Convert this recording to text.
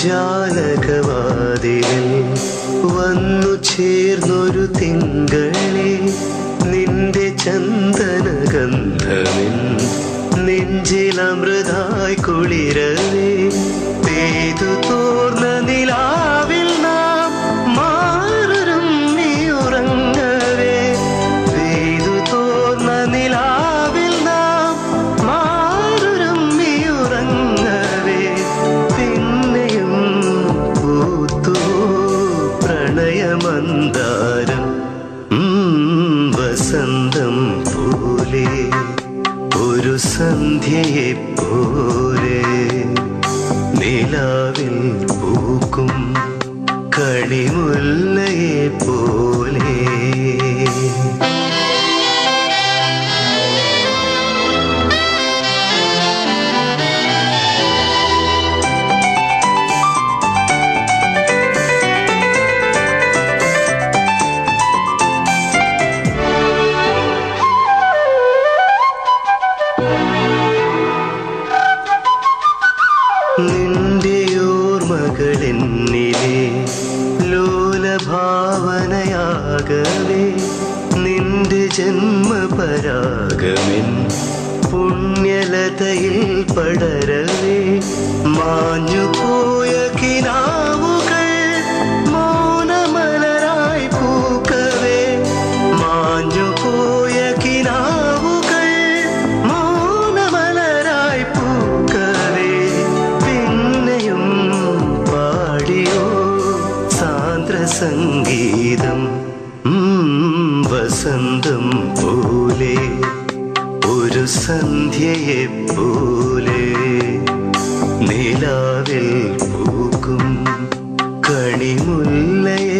ജാലകവാതിലിൽ വന്നു ചേർന്നൊരു തിങ്കളെ നിന്റെ ചന്ദനഗന്ധമിൻ നെഞ്ചിലമൃതായി കുളിരവേ പെയ്തു തോർന്ന നിലാവിൽ നാം മാറുരുമ്മി ഉറങ്ങവേ പെയ്തു തോർന്ന നിലാവിൽ നാം മാറുരുമ്മി ഉറങ്ങവേ പിന്നെയും പൂത്തു പ്രണയമന്ദാരം വസന്തം പോലെ ഒരു സന്ധ്യയെ പോലെ നിലാവിൽ പൂക്കും കണിമുല്ലയെ പോലെ നിന്റെ ഓർമ്മകളെന്നിലെ ലോലഭാവനയാകവേ നിന്റെ ജന്മപരാഗമെൻ പുണ്യലതയിൽ പടരവേ മാഞ്ഞുപോയ കിനാവുകൾ മൗനമലരായി പൂക്കവേ മാഞ്ഞുപോയ കിനാവുകൾ മൗനമലരായി പൂക്കവേ പിന്നെയും പാടിയോ സാന്ദ്ര സംഗീതം വസന്തം പോലെ ഒരു സന്ധ്യയെ പോലെ നിലാവിൽ പൂക്കും കണിമുല്ലയെ